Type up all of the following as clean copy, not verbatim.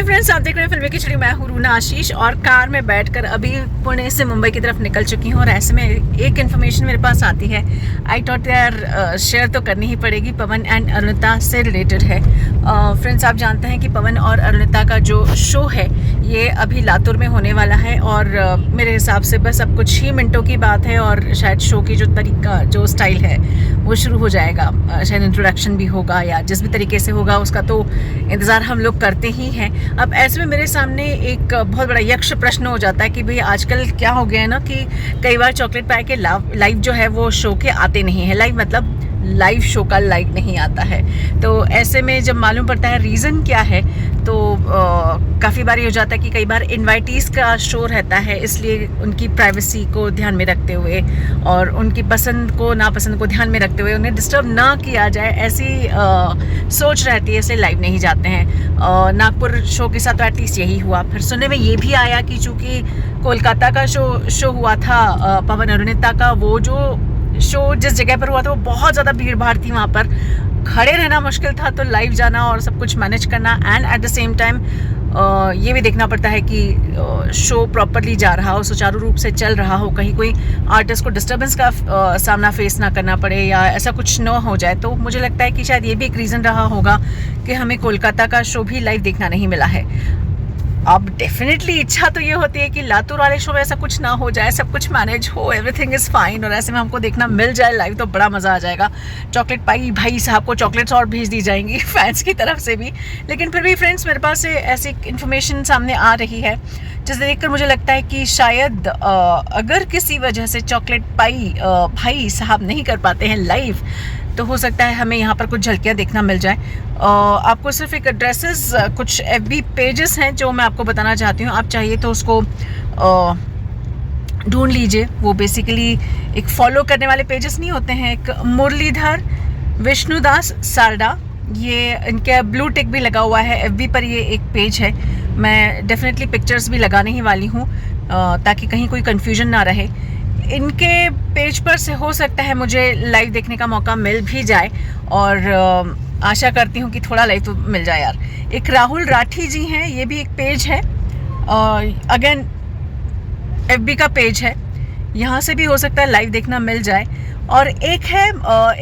Friends, आप देख रहे हैं फिल्मी खिचड़ी। मैं हूं रूना आशीष और कार में बैठकर अभी पुणे से मुंबई की तरफ निकल चुकी हूं और ऐसे में एक इन्फॉर्मेशन मेरे पास आती है। आई थॉट यार शेयर तो करनी ही पड़ेगी। पवन एंड अरुणिता से रिलेटेड है। फ्रेंड्स, आप जानते हैं कि पवन और अरुणिता का जो शो है ये अभी लातूर में होने वाला है और मेरे हिसाब से बस अब कुछ ही मिनटों की बात है और शायद शो की जो तरीका, जो स्टाइल है वो शुरू हो जाएगा। शायद इंट्रोडक्शन भी होगा या जिस भी तरीके से होगा उसका तो इंतज़ार हम लोग करते ही हैं। अब ऐसे में मेरे सामने एक बहुत बड़ा यक्ष प्रश्न हो जाता है कि भाई आजकल क्या हो गया है ना कि कई बार चॉकलेट पाई के लाइव जो है वो शो के आते नहीं है। लाइव मतलब लाइव शो का लाइव नहीं आता है। तो ऐसे में जब मालूम पड़ता है रीज़न क्या है तो काफ़ी बार ये हो जाता है कि कई बार इन्वाइटीज़ का शो रहता है, इसलिए उनकी प्राइवेसी को ध्यान में रखते हुए और उनकी पसंद को नापसंद को ध्यान में रखते हुए उन्हें डिस्टर्ब ना किया जाए, ऐसी सोच रहती है, इसलिए लाइव नहीं जाते हैं। नागपुर शो के साथ तो एटलीस्ट यही हुआ। फिर सुनने में ये भी आया कि चूँकि कोलकाता का शो हुआ था पवन अरुणिता का, वो जो शो जिस जगह पर हुआ था वो बहुत ज़्यादा भीड़ भाड़ थी, वहाँ पर खड़े रहना मुश्किल था, तो लाइव जाना और सब कुछ मैनेज करना and at the same time ये भी देखना पड़ता है कि शो प्रॉपरली जा रहा हो, सुचारू रूप से चल रहा हो, कहीं कोई आर्टिस्ट को डिस्टर्बेंस का सामना फेस ना करना पड़े या ऐसा कुछ न हो जाए। तो मुझे लगता है कि शायद ये भी एक रीज़न रहा होगा कि हमें कोलकाता का शो भी लाइव देखना नहीं मिला है। अब डेफिनेटली इच्छा तो ये होती है कि लातूर वाले शो में ऐसा कुछ ना हो जाए, सब कुछ मैनेज हो, एवरीथिंग इज़ फाइन और ऐसे में हमको देखना मिल जाए लाइव तो बड़ा मज़ा आ जाएगा। चॉकलेट पाई भाई साहब को चॉकलेट्स और भेज दी जाएंगी फैंस की तरफ से भी। लेकिन फिर भी फ्रेंड्स, मेरे पास से ऐसी इन्फॉर्मेशन सामने आ रही है जिसे देखकर मुझे लगता है कि शायद अगर किसी वजह से चॉकलेट पाई भाई साहब नहीं कर पाते हैं लाइव तो हो सकता है हमें यहाँ पर कुछ झलकियाँ देखना मिल जाए। आपको सिर्फ एक एड्रेसेस, कुछ FB पेजेस हैं जो मैं आपको बताना चाहती हूँ। आप चाहिए तो उसको ढूंढ लीजिए। वो बेसिकली एक फॉलो करने वाले पेजेस नहीं होते हैं। एक मुरलीधर विष्णुदास सारडा, ये इनके ब्लू टिक भी लगा हुआ है FB पर, ये एक पेज है। मैं डेफिनेटली पिक्चर्स भी लगाने ही वाली हूँ ताकि कहीं कोई कन्फ्यूजन ना रहे। इनके पेज पर से हो सकता है मुझे लाइव देखने का मौका मिल भी जाए और आशा करती हूँ कि थोड़ा लाइव तो मिल जाए यार। एक राहुल राठी जी हैं, ये भी एक पेज है, अगेन FB का पेज है, यहाँ से भी हो सकता है लाइव देखना मिल जाए। और एक है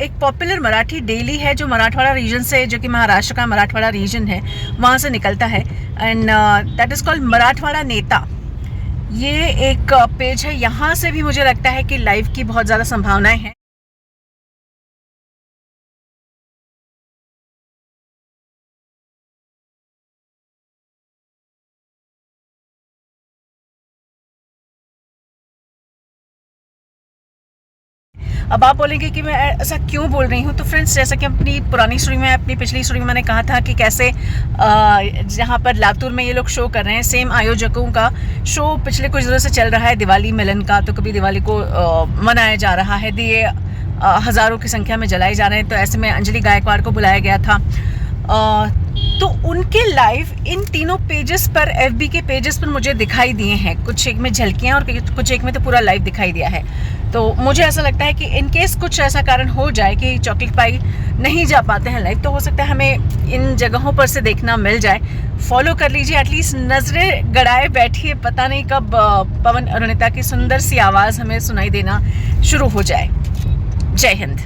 एक पॉपुलर मराठी डेली है जो मराठवाड़ा रीजन से, जो कि महाराष्ट्र का मराठवाड़ा रीजन है, वहाँ से निकलता है and that is called Marathwada नेता। ये एक पेज है, यहाँ से भी मुझे लगता है कि लाइव की बहुत ज़्यादा संभावनाएं हैं। अब आप बोलेंगे कि मैं ऐसा क्यों बोल रही हूँ। तो फ्रेंड्स, जैसा कि अपनी पुरानी स्टोरी में, अपनी पिछली स्टोरी में मैंने कहा था कि कैसे जहाँ पर लातूर में ये लोग शो कर रहे हैं, सेम आयोजकों का शो पिछले कुछ दिनों से चल रहा है दिवाली मिलन का। तो कभी दिवाली को मनाया जा रहा है, दिए हज़ारों की संख्या में जलाए जा रहे हैं। तो ऐसे में अंजलि गायकवाड़ को बुलाया गया था। तो उनके लाइव इन तीनों पेजेस पर, FB के पेजेस पर मुझे दिखाई दिए हैं। कुछ एक में झलकियाँ और कुछ एक में तो पूरा लाइव दिखाई दिया है। तो मुझे ऐसा लगता है कि इन केस कुछ ऐसा कारण हो जाए कि चॉकलेट पाई नहीं जा पाते हैं लाइव, तो हो सकता है हमें इन जगहों पर से देखना मिल जाए। फॉलो कर लीजिए, एटलीस्ट नज़रें गड़ाए बैठिए, पता नहीं कब पवन अरुणिता की सुंदर सी आवाज़ हमें सुनाई देना शुरू हो जाए। जय हिंद।